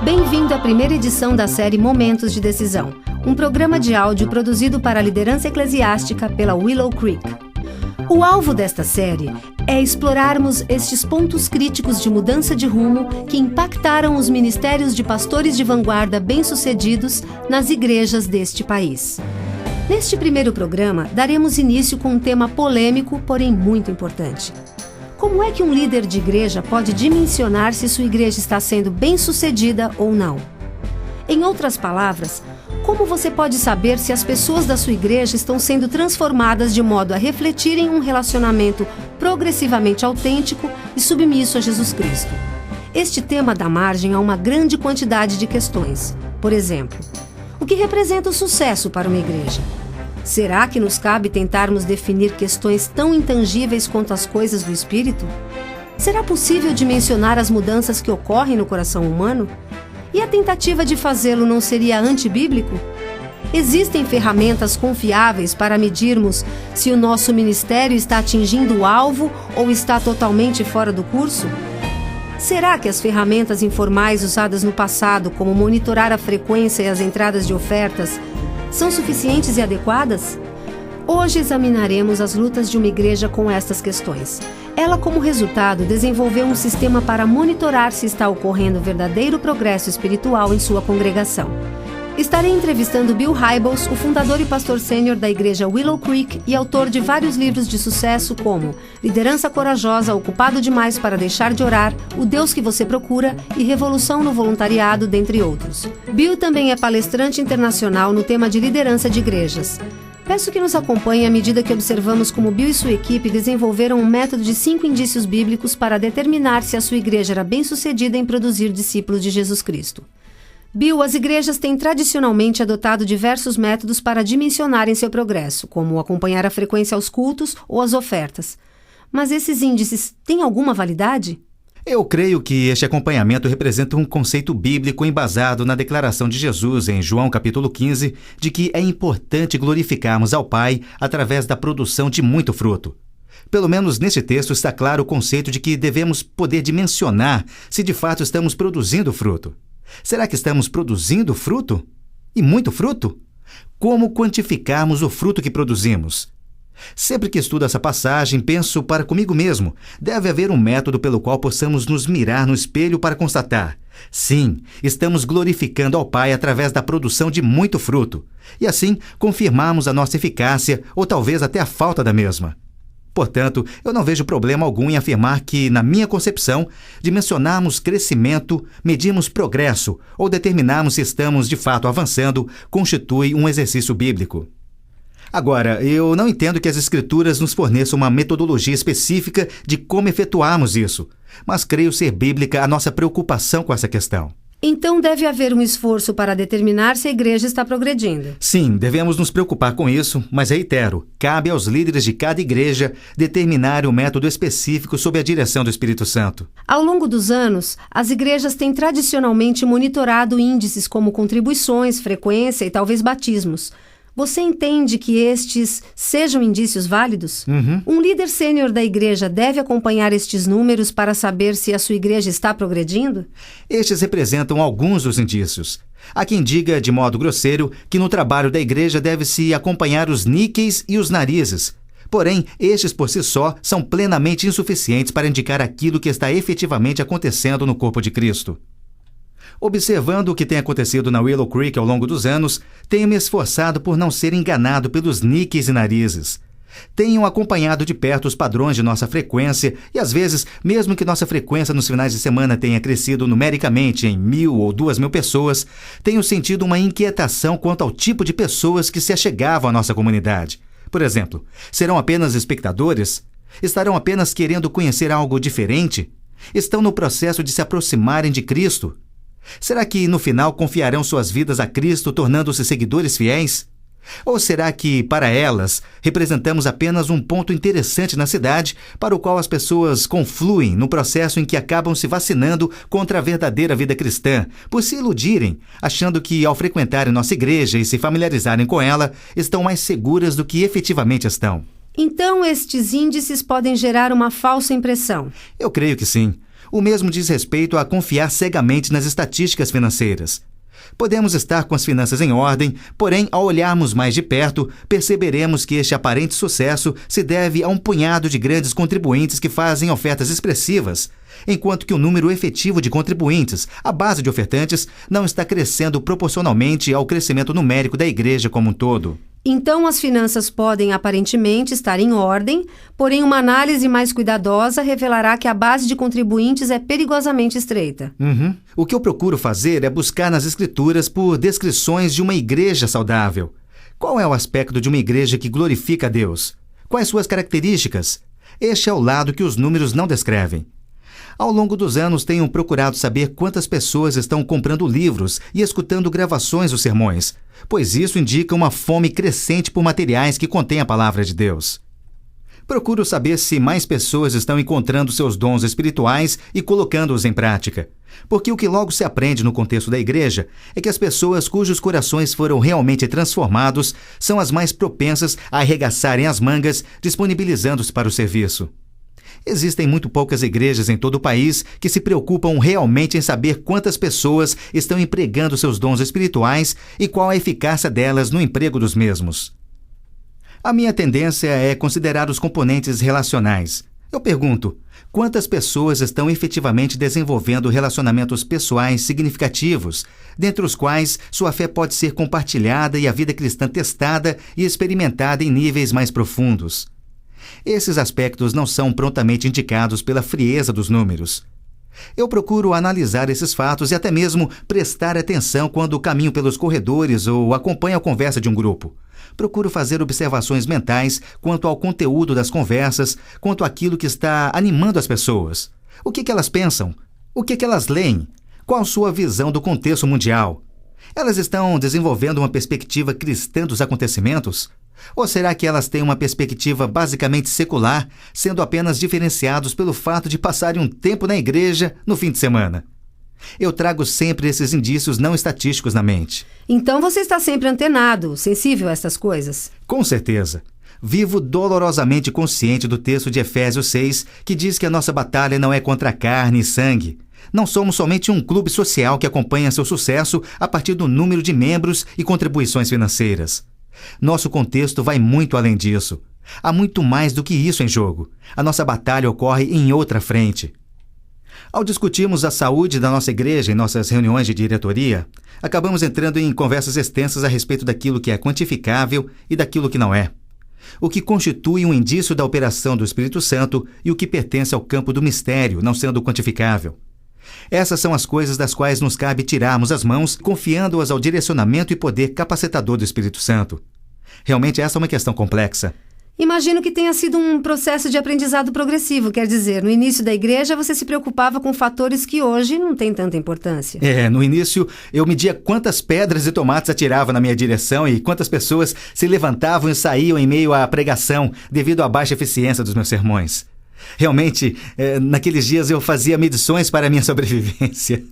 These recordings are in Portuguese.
Bem-vindo à primeira edição da série Momentos de Decisão, um programa de áudio produzido para a liderança eclesiástica pela Willow Creek. O alvo desta série é explorarmos estes pontos críticos de mudança de rumo que impactaram os ministérios de pastores de vanguarda bem-sucedidos nas igrejas deste país. Neste primeiro programa, daremos início com um tema polêmico, porém muito importante. Como é que um líder de igreja pode dimensionar se sua igreja está sendo bem-sucedida ou não? Em outras palavras, como você pode saber se as pessoas da sua igreja estão sendo transformadas de modo a refletirem um relacionamento progressivamente autêntico e submisso a Jesus Cristo? Este tema dá margem a uma grande quantidade de questões. Por exemplo, o que representa o sucesso para uma igreja? Será que nos cabe tentarmos definir questões tão intangíveis quanto as coisas do espírito? Será possível dimensionar as mudanças que ocorrem no coração humano? E a tentativa de fazê-lo não seria antibíblico? Existem ferramentas confiáveis para medirmos se o nosso ministério está atingindo o alvo ou está totalmente fora do curso? Será que as ferramentas informais usadas no passado, como monitorar a frequência e as entradas de ofertas, são suficientes e adequadas? Hoje examinaremos as lutas de uma igreja com estas questões. Ela, como resultado, desenvolveu um sistema para monitorar se está ocorrendo verdadeiro progresso espiritual em sua congregação. Estarei entrevistando Bill Hybels, o fundador e pastor sênior da igreja Willow Creek e autor de vários livros de sucesso como Liderança Corajosa, Ocupado Demais para Deixar de Orar, O Deus que Você Procura e Revolução no Voluntariado, dentre outros. Bill também é palestrante internacional no tema de liderança de igrejas. Peço que nos acompanhe à medida que observamos como Bill e sua equipe desenvolveram um método de 5 indícios bíblicos para determinar se a sua igreja era bem-sucedida em produzir discípulos de Jesus Cristo. Bill, as igrejas têm tradicionalmente adotado diversos métodos para dimensionarem seu progresso, como acompanhar a frequência aos cultos ou as ofertas. Mas esses índices têm alguma validade? Eu creio que este acompanhamento representa um conceito bíblico embasado na declaração de Jesus em João capítulo 15, de que é importante glorificarmos ao Pai através da produção de muito fruto. Pelo menos neste texto está claro o conceito de que devemos poder dimensionar se de fato estamos produzindo fruto. Será que estamos produzindo fruto? E muito fruto? Como quantificarmos o fruto que produzimos? Sempre que estudo essa passagem, penso para comigo mesmo, deve haver um método pelo qual possamos nos mirar no espelho para constatar: sim, estamos glorificando ao Pai através da produção de muito fruto, e assim confirmarmos a nossa eficácia ou talvez até a falta da mesma. Portanto, eu não vejo problema algum em afirmar que, na minha concepção, dimensionarmos crescimento, medirmos progresso ou determinarmos se estamos de fato avançando constitui um exercício bíblico. Agora, eu não entendo que as Escrituras nos forneçam uma metodologia específica de como efetuarmos isso, mas creio ser bíblica a nossa preocupação com essa questão. Então deve haver um esforço para determinar se a igreja está progredindo. Sim, devemos nos preocupar com isso, mas reitero, cabe aos líderes de cada igreja determinar um método específico sob a direção do Espírito Santo. Ao longo dos anos, as igrejas têm tradicionalmente monitorado índices como contribuições, frequência e talvez batismos. Você entende que estes sejam indícios válidos? Um líder sênior da igreja deve acompanhar estes números para saber se a sua igreja está progredindo? Estes representam alguns dos indícios. Há quem diga, de modo grosseiro, que no trabalho da igreja deve-se acompanhar os níqueis e os narizes. Porém, estes por si só são plenamente insuficientes para indicar aquilo que está efetivamente acontecendo no corpo de Cristo. Observando o que tem acontecido na Willow Creek ao longo dos anos, tenho me esforçado por não ser enganado pelos níqueis e narizes. Tenho acompanhado de perto os padrões de nossa frequência e, às vezes, mesmo que nossa frequência nos finais de semana tenha crescido numericamente em 1.000 ou 2.000 pessoas, tenho sentido uma inquietação quanto ao tipo de pessoas que se achegavam à nossa comunidade. Por exemplo, serão apenas espectadores? Estarão apenas querendo conhecer algo diferente? Estão no processo de se aproximarem de Cristo? Será que, no final, confiarão suas vidas a Cristo, tornando-se seguidores fiéis? Ou será que, para elas, representamos apenas um ponto interessante na cidade para o qual as pessoas confluem no processo em que acabam se vacinando contra a verdadeira vida cristã, por se iludirem, achando que, ao frequentarem nossa igreja e se familiarizarem com ela, estão mais seguras do que efetivamente estão? Então, estes índices podem gerar uma falsa impressão. Eu creio que sim. O mesmo diz respeito a confiar cegamente nas estatísticas financeiras. Podemos estar com as finanças em ordem, porém, ao olharmos mais de perto, perceberemos que este aparente sucesso se deve a um punhado de grandes contribuintes que fazem ofertas expressivas, enquanto que o número efetivo de contribuintes, a base de ofertantes, não está crescendo proporcionalmente ao crescimento numérico da igreja como um todo. Então, as finanças podem aparentemente estar em ordem, porém uma análise mais cuidadosa revelará que a base de contribuintes é perigosamente estreita. O que eu procuro fazer é buscar nas Escrituras por descrições de uma igreja saudável. Qual é o aspecto de uma igreja que glorifica a Deus? Quais suas características? Este é o lado que os números não descrevem. Ao longo dos anos, tenho procurado saber quantas pessoas estão comprando livros e escutando gravações dos sermões, pois isso indica uma fome crescente por materiais que contêm a palavra de Deus. Procuro saber se mais pessoas estão encontrando seus dons espirituais e colocando-os em prática, porque o que logo se aprende no contexto da igreja é que as pessoas cujos corações foram realmente transformados são as mais propensas a arregaçarem as mangas, disponibilizando-se para o serviço. Existem muito poucas igrejas em todo o país que se preocupam realmente em saber quantas pessoas estão empregando seus dons espirituais e qual a eficácia delas no emprego dos mesmos. A minha tendência é considerar os componentes relacionais. Eu pergunto, quantas pessoas estão efetivamente desenvolvendo relacionamentos pessoais significativos, dentre os quais sua fé pode ser compartilhada e a vida cristã testada e experimentada em níveis mais profundos? Esses aspectos não são prontamente indicados pela frieza dos números. Eu procuro analisar esses fatos e até mesmo prestar atenção quando caminho pelos corredores ou acompanho a conversa de um grupo. Procuro fazer observações mentais quanto ao conteúdo das conversas, quanto àquilo que está animando as pessoas. O que elas pensam? O que elas leem? Qual sua visão do contexto mundial? Elas estão desenvolvendo uma perspectiva cristã dos acontecimentos? Ou será que elas têm uma perspectiva basicamente secular, sendo apenas diferenciados pelo fato de passarem um tempo na igreja no fim de semana? Eu trago sempre esses indícios não estatísticos na mente. Então você está sempre antenado, sensível a essas coisas? Com certeza. Vivo dolorosamente consciente do texto de Efésios 6, que diz que a nossa batalha não é contra carne e sangue. Não somos somente um clube social que acompanha seu sucesso a partir do número de membros e contribuições financeiras. Nosso contexto vai muito além disso. Há muito mais do que isso em jogo. A nossa batalha ocorre em outra frente. Ao discutirmos a saúde da nossa igreja em nossas reuniões de diretoria, acabamos entrando em conversas extensas a respeito daquilo que é quantificável e daquilo que não é. O que constitui um indício da operação do Espírito Santo e o que pertence ao campo do mistério, não sendo quantificável. Essas são as coisas das quais nos cabe tirarmos as mãos, confiando-as ao direcionamento e poder capacitador do Espírito Santo. Realmente essa é uma questão complexa. Imagino que tenha sido um processo de aprendizado progressivo, quer dizer, no início da igreja você se preocupava com fatores que hoje não têm tanta importância. No início eu media quantas pedras e tomates atirava na minha direção e quantas pessoas se levantavam e saíam em meio à pregação devido à baixa eficiência dos meus sermões. Realmente, naqueles dias eu fazia medições para a minha sobrevivência.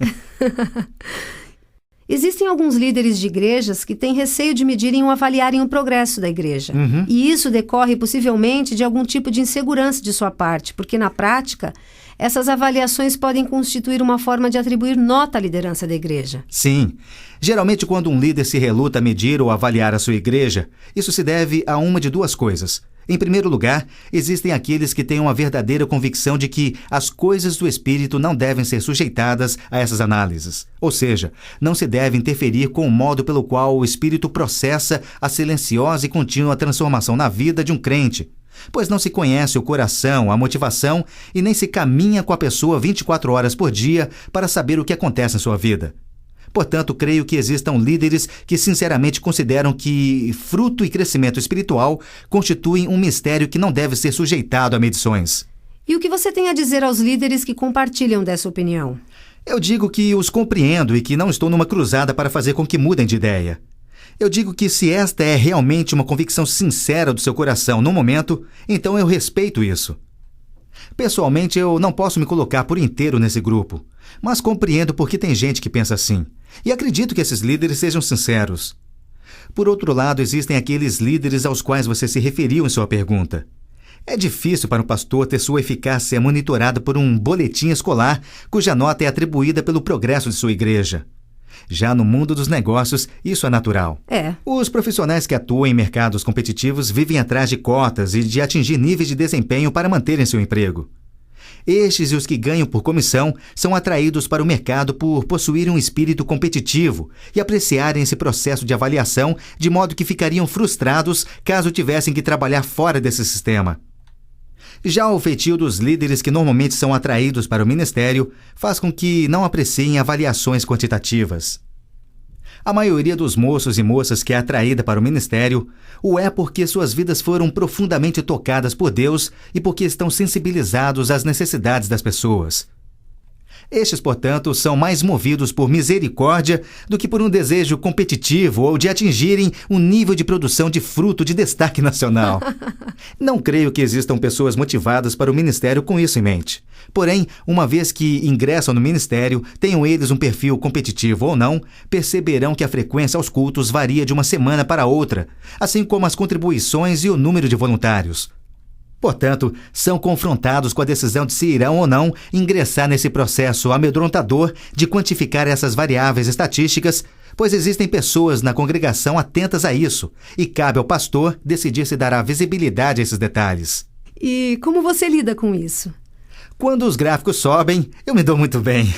Existem alguns líderes de igrejas que têm receio de medirem ou avaliarem o progresso da igreja. E isso decorre possivelmente de algum tipo de insegurança de sua parte, porque na prática, essas avaliações podem constituir uma forma de atribuir nota à liderança da igreja. Sim. Geralmente, quando um líder se reluta a medir ou avaliar a sua igreja, isso se deve a uma de duas coisas. Em primeiro lugar, existem aqueles que têm uma verdadeira convicção de que as coisas do Espírito não devem ser sujeitadas a essas análises. Ou seja, não se deve interferir com o modo pelo qual o Espírito processa a silenciosa e contínua transformação na vida de um crente, pois não se conhece o coração, a motivação e nem se caminha com a pessoa 24 horas por dia para saber o que acontece em sua vida. Portanto, creio que existam líderes que sinceramente consideram que fruto e crescimento espiritual constituem um mistério que não deve ser sujeitado a medições. E o que você tem a dizer aos líderes que compartilham dessa opinião? Eu digo que os compreendo e que não estou numa cruzada para fazer com que mudem de ideia. Eu digo que se esta é realmente uma convicção sincera do seu coração no momento, então eu respeito isso. Pessoalmente, eu não posso me colocar por inteiro nesse grupo, mas compreendo porque tem gente que pensa assim. E acredito que esses líderes sejam sinceros. Por outro lado, existem aqueles líderes aos quais você se referiu em sua pergunta. É difícil para um pastor ter sua eficácia monitorada por um boletim escolar cuja nota é atribuída pelo progresso de sua igreja. Já no mundo dos negócios, isso é natural. Os profissionais que atuam em mercados competitivos vivem atrás de cotas e de atingir níveis de desempenho para manterem seu emprego. Estes e os que ganham por comissão são atraídos para o mercado por possuírem um espírito competitivo e apreciarem esse processo de avaliação, de modo que ficariam frustrados caso tivessem que trabalhar fora desse sistema. Já o feitio dos líderes que normalmente são atraídos para o ministério faz com que não apreciem avaliações quantitativas. A maioria dos moços e moças que é atraída para o ministério o é porque suas vidas foram profundamente tocadas por Deus e porque estão sensibilizados às necessidades das pessoas. Estes, portanto, são mais movidos por misericórdia do que por um desejo competitivo ou de atingirem um nível de produção de fruto de destaque nacional. Não creio que existam pessoas motivadas para o ministério com isso em mente. Porém, uma vez que ingressam no ministério, tenham eles um perfil competitivo ou não, perceberão que a frequência aos cultos varia de uma semana para outra, assim como as contribuições e o número de voluntários. Portanto, são confrontados com a decisão de se irão ou não ingressar nesse processo amedrontador de quantificar essas variáveis estatísticas, pois existem pessoas na congregação atentas a isso, e cabe ao pastor decidir se dará visibilidade a esses detalhes. E como você lida com isso? Quando os gráficos sobem, eu me dou muito bem.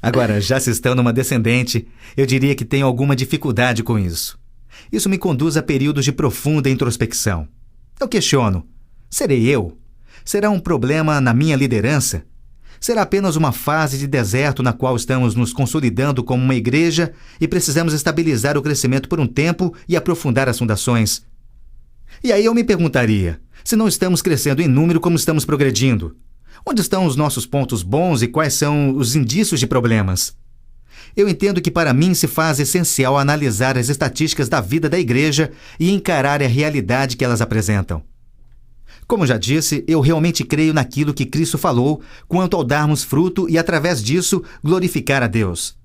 Agora, já se estão numa descendente, eu diria que tenho alguma dificuldade com isso. Isso me conduz a períodos de profunda introspecção. Eu questiono: serei eu? Será um problema na minha liderança? Será apenas uma fase de deserto na qual estamos nos consolidando como uma igreja e precisamos estabilizar o crescimento por um tempo e aprofundar as fundações? E aí eu me perguntaria, se não estamos crescendo em número como estamos progredindo, onde estão os nossos pontos bons e quais são os indícios de problemas? Eu entendo que para mim se faz essencial analisar as estatísticas da vida da igreja e encarar a realidade que elas apresentam. Como já disse, eu realmente creio naquilo que Cristo falou quanto ao darmos fruto e, através disso, glorificar a Deus.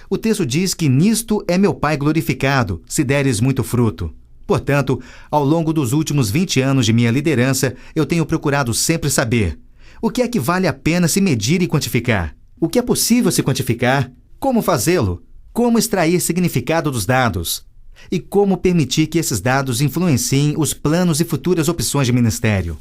O texto diz que nisto é meu Pai glorificado, se deres muito fruto. Portanto, ao longo dos últimos 20 anos de minha liderança, eu tenho procurado sempre saber o que é que vale a pena se medir e quantificar, o que é possível se quantificar, como fazê-lo, como extrair significado dos dados e como permitir que esses dados influenciem os planos e futuras opções de ministério.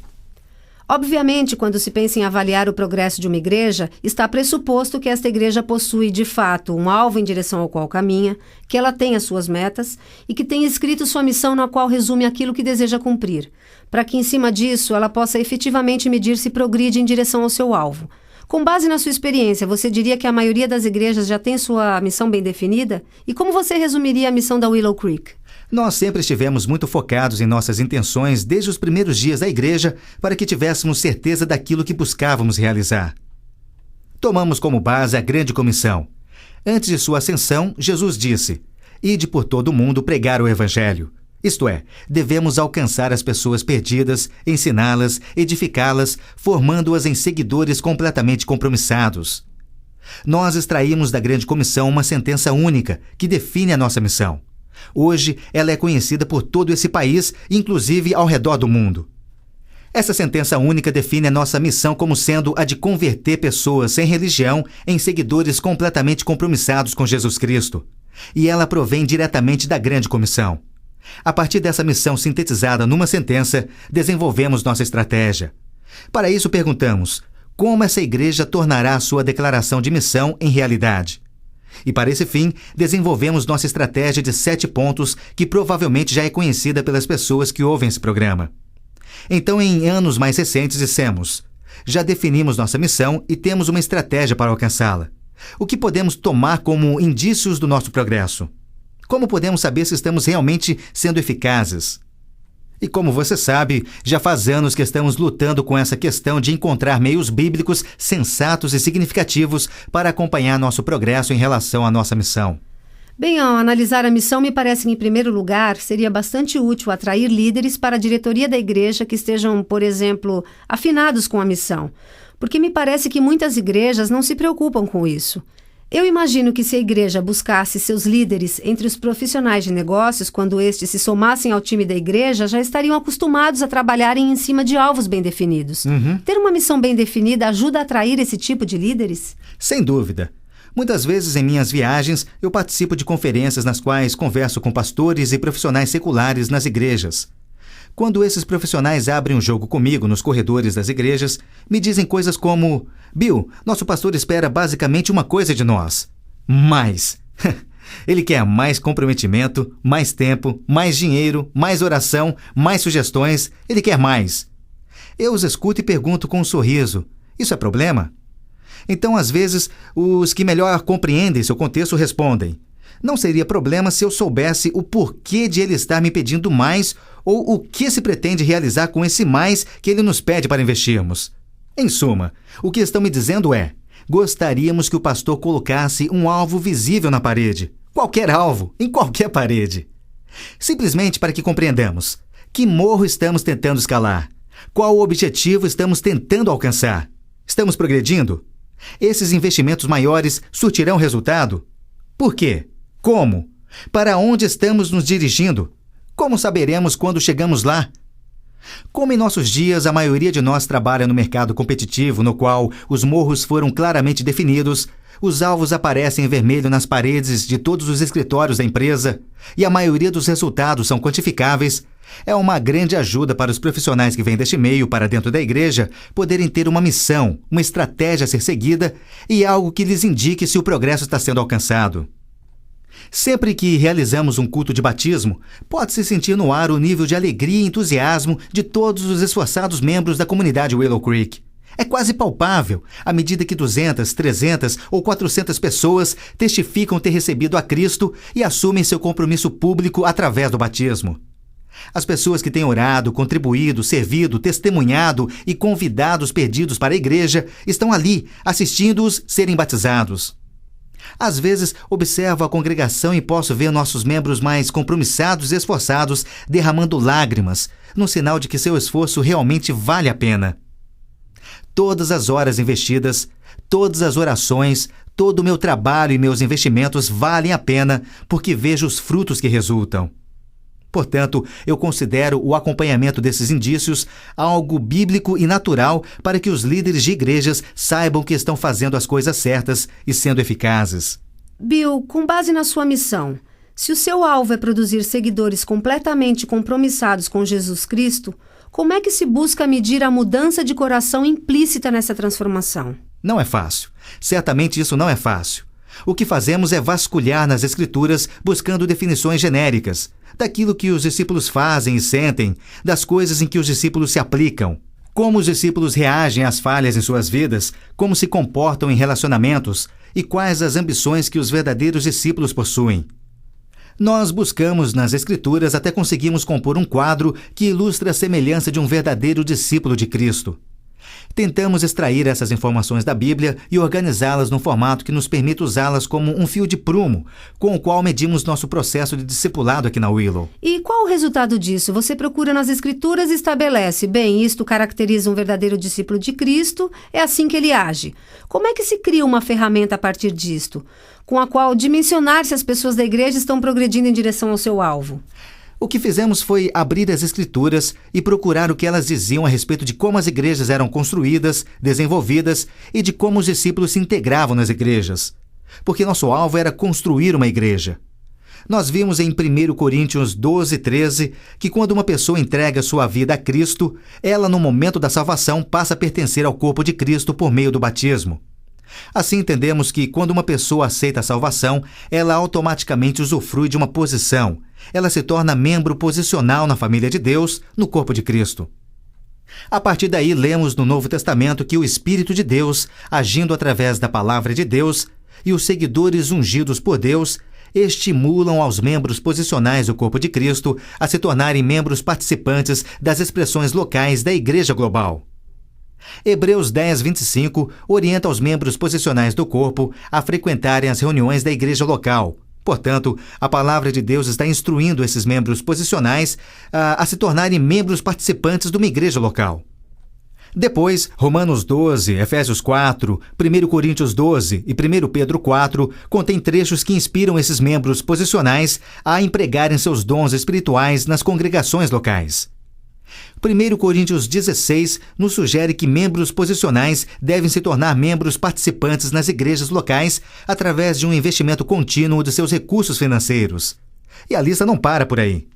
Obviamente, quando se pensa em avaliar o progresso de uma igreja, está pressuposto que esta igreja possui, de fato, um alvo em direção ao qual caminha, que ela tem as suas metas e que tem escrito sua missão na qual resume aquilo que deseja cumprir, para que, em cima disso, ela possa efetivamente medir se progride em direção ao seu alvo. Com base na sua experiência, você diria que a maioria das igrejas já tem sua missão bem definida? E como você resumiria a missão da Willow Creek? Nós sempre estivemos muito focados em nossas intenções desde os primeiros dias da igreja para que tivéssemos certeza daquilo que buscávamos realizar. Tomamos como base a grande comissão. Antes de sua ascensão, Jesus disse: "Ide por todo o mundo pregar o evangelho." Isto é, devemos alcançar as pessoas perdidas, ensiná-las, edificá-las, formando-as em seguidores completamente compromissados. Nós extraímos da grande comissão uma sentença única que define a nossa missão. Hoje, ela é conhecida por todo esse país, inclusive ao redor do mundo. Essa sentença única define a nossa missão como sendo a de converter pessoas sem religião em seguidores completamente compromissados com Jesus Cristo. E ela provém diretamente da grande comissão. A partir dessa missão sintetizada numa sentença, desenvolvemos nossa estratégia. Para isso, perguntamos: como essa igreja tornará a sua declaração de missão em realidade? E para esse fim, desenvolvemos nossa estratégia de 7 pontos que provavelmente já é conhecida pelas pessoas que ouvem esse programa. Então, em anos mais recentes, dissemos: já definimos nossa missão e temos uma estratégia para alcançá-la. O que podemos tomar como indícios do nosso progresso? Como podemos saber se estamos realmente sendo eficazes? E como você sabe, já faz anos que estamos lutando com essa questão de encontrar meios bíblicos sensatos e significativos para acompanhar nosso progresso em relação à nossa missão. Bem, ao analisar a missão, me parece que, em primeiro lugar, seria bastante útil atrair líderes para a diretoria da igreja que estejam, por exemplo, afinados com a missão, porque me parece que muitas igrejas não se preocupam com isso. Eu imagino que se a igreja buscasse seus líderes entre os profissionais de negócios, quando estes se somassem ao time da igreja, já estariam acostumados a trabalharem em cima de alvos bem definidos. Ter uma missão bem definida ajuda a atrair esse tipo de líderes? Sem dúvida. Muitas vezes em minhas viagens, eu participo de conferências nas quais converso com pastores e profissionais seculares nas igrejas. Quando esses profissionais abrem um jogo comigo nos corredores das igrejas, me dizem coisas como: Bill, nosso pastor espera basicamente uma coisa de nós. Mais. Ele quer mais comprometimento, mais tempo, mais dinheiro, mais oração, mais sugestões. Ele quer mais. Eu os escuto e pergunto com um sorriso: isso é problema? Então, às vezes, os que melhor compreendem seu contexto respondem: não seria problema se eu soubesse o porquê de ele estar me pedindo mais ou o que se pretende realizar com esse mais que ele nos pede para investirmos. Em suma, o que estão me dizendo é: gostaríamos que o pastor colocasse um alvo visível na parede. Qualquer alvo, em qualquer parede. Simplesmente para que compreendamos que morro estamos tentando escalar. Qual o objetivo estamos tentando alcançar? Estamos progredindo? Esses investimentos maiores surtirão resultado? Por quê? Como? Para onde estamos nos dirigindo? Como saberemos quando chegamos lá? Como em nossos dias a maioria de nós trabalha no mercado competitivo, no qual os morros foram claramente definidos, os alvos aparecem em vermelho nas paredes de todos os escritórios da empresa e a maioria dos resultados são quantificáveis, é uma grande ajuda para os profissionais que vêm deste meio para dentro da igreja poderem ter uma missão, uma estratégia a ser seguida e algo que lhes indique se o progresso está sendo alcançado. Sempre que realizamos um culto de batismo, pode-se sentir no ar o nível de alegria e entusiasmo de todos os esforçados membros da comunidade Willow Creek. É quase palpável à medida que 200, 300 ou 400 pessoas testificam ter recebido a Cristo e assumem seu compromisso público através do batismo. As pessoas que têm orado, contribuído, servido, testemunhado e convidado os perdidos para a igreja estão ali, assistindo-os serem batizados. Às vezes, observo a congregação e posso ver nossos membros mais compromissados e esforçados derramando lágrimas, no sinal de que seu esforço realmente vale a pena. Todas as horas investidas, todas as orações, todo o meu trabalho e meus investimentos valem a pena porque vejo os frutos que resultam. Portanto, eu considero o acompanhamento desses indícios algo bíblico e natural para que os líderes de igrejas saibam que estão fazendo as coisas certas e sendo eficazes. Bill, com base na sua missão, se o seu alvo é produzir seguidores completamente compromissados com Jesus Cristo, como é que se busca medir a mudança de coração implícita nessa transformação? Não é fácil. Certamente isso não é fácil. O que fazemos é vasculhar nas Escrituras buscando definições genéricas, daquilo que os discípulos fazem e sentem, das coisas em que os discípulos se aplicam, como os discípulos reagem às falhas em suas vidas, como se comportam em relacionamentos e quais as ambições que os verdadeiros discípulos possuem. Nós buscamos nas Escrituras até conseguimos compor um quadro que ilustra a semelhança de um verdadeiro discípulo de Cristo. Tentamos extrair essas informações da Bíblia e organizá-las num formato que nos permita usá-las como um fio de prumo, com o qual medimos nosso processo de discipulado aqui na Willow. E qual o resultado disso? Você procura nas Escrituras e estabelece: bem, isto caracteriza um verdadeiro discípulo de Cristo, é assim que ele age. Como é que se cria uma ferramenta a partir disto, com a qual dimensionar se as pessoas da igreja estão progredindo em direção ao seu alvo? O que fizemos foi abrir as Escrituras e procurar o que elas diziam a respeito de como as igrejas eram construídas, desenvolvidas e de como os discípulos se integravam nas igrejas. Porque nosso alvo era construir uma igreja. Nós vimos em 1 Coríntios 12, 13, que quando uma pessoa entrega sua vida a Cristo, ela, no momento da salvação, passa a pertencer ao corpo de Cristo por meio do batismo. Assim entendemos que, quando uma pessoa aceita a salvação, ela automaticamente usufrui de uma posição. Ela se torna membro posicional na família de Deus, no corpo de Cristo. A partir daí, lemos no Novo Testamento que o Espírito de Deus, agindo através da Palavra de Deus, e os seguidores ungidos por Deus, estimulam aos membros posicionais do corpo de Cristo a se tornarem membros participantes das expressões locais da Igreja Global. Hebreus 10, 25 orienta os membros posicionais do corpo a frequentarem as reuniões da igreja local. Portanto, a palavra de Deus está instruindo esses membros posicionais a se tornarem membros participantes de uma igreja local. Depois, Romanos 12, Efésios 4, 1 Coríntios 12 e 1 Pedro 4 contêm trechos que inspiram esses membros posicionais a empregarem seus dons espirituais nas congregações locais. 1 Coríntios 16 nos sugere que membros posicionais devem se tornar membros participantes nas igrejas locais através de um investimento contínuo de seus recursos financeiros. E a lista não para por aí.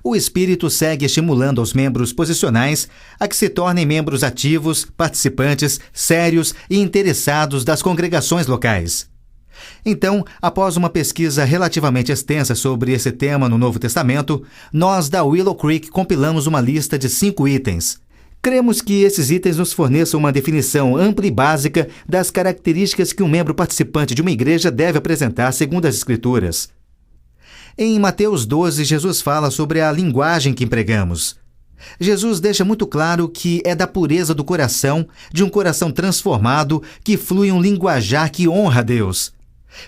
O Espírito segue estimulando os membros posicionais a que se tornem membros ativos, participantes, sérios e interessados das congregações locais. Então, após uma pesquisa relativamente extensa sobre esse tema no Novo Testamento, nós da Willow Creek compilamos uma lista de 5 itens. Cremos que esses itens nos forneçam uma definição ampla e básica das características que um membro participante de uma igreja deve apresentar segundo as Escrituras. Em Mateus 12, Jesus fala sobre a linguagem que empregamos. Jesus deixa muito claro que é da pureza do coração, de um coração transformado, que flui um linguajar que honra a Deus.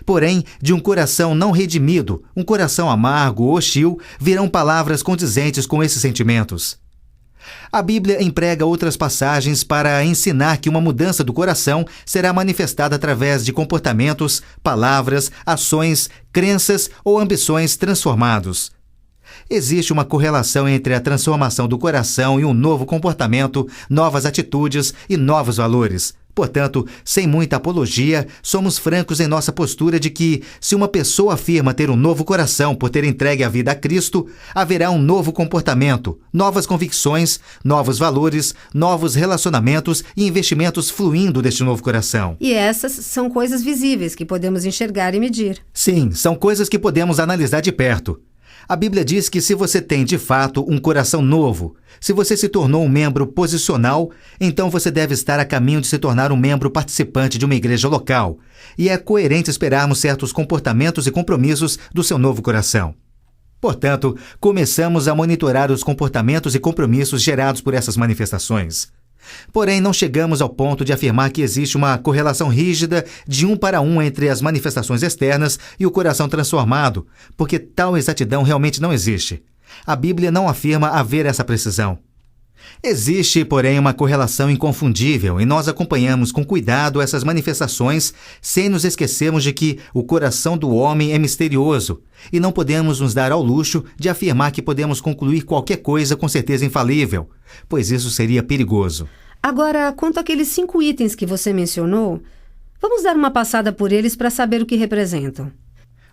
Porém, de um coração não redimido, um coração amargo ou hostil, virão palavras condizentes com esses sentimentos. A Bíblia emprega outras passagens para ensinar que uma mudança do coração será manifestada através de comportamentos, palavras, ações, crenças ou ambições transformados. Existe uma correlação entre a transformação do coração e um novo comportamento, novas atitudes e novos valores. Portanto, sem muita apologia, somos francos em nossa postura de que, se uma pessoa afirma ter um novo coração por ter entregue a vida a Cristo, haverá um novo comportamento, novas convicções, novos valores, novos relacionamentos e investimentos fluindo deste novo coração. E essas são coisas visíveis que podemos enxergar e medir. Sim, são coisas que podemos analisar de perto. A Bíblia diz que se você tem, de fato, um coração novo, se você se tornou um membro posicional, então você deve estar a caminho de se tornar um membro participante de uma igreja local. E é coerente esperarmos certos comportamentos e compromissos do seu novo coração. Portanto, começamos a monitorar os comportamentos e compromissos gerados por essas manifestações. Porém, não chegamos ao ponto de afirmar que existe uma correlação rígida de 1 para 1 entre as manifestações externas e o coração transformado, porque tal exatidão realmente não existe. A Bíblia não afirma haver essa precisão. Existe, porém, uma correlação inconfundível e nós acompanhamos com cuidado essas manifestações sem nos esquecermos de que o coração do homem é misterioso e não podemos nos dar ao luxo de afirmar que podemos concluir qualquer coisa com certeza infalível, pois isso seria perigoso. Agora, quanto àqueles 5 itens que você mencionou, vamos dar uma passada por eles para saber o que representam.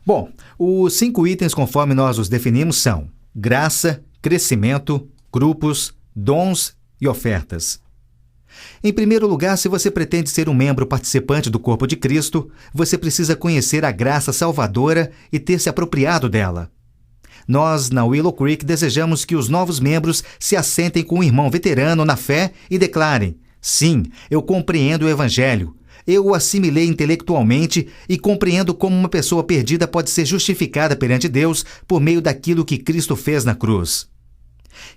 Bom, os 5 itens conforme nós os definimos são graça, crescimento, grupos, dons e ofertas. Em primeiro lugar, se você pretende ser um membro participante do corpo de Cristo, você precisa conhecer a graça salvadora e ter se apropriado dela. Nós, na Willow Creek, desejamos que os novos membros se assentem com um irmão veterano na fé e declarem: sim, eu compreendo o Evangelho. Eu o assimilei intelectualmente e compreendo como uma pessoa perdida pode ser justificada perante Deus por meio daquilo que Cristo fez na cruz.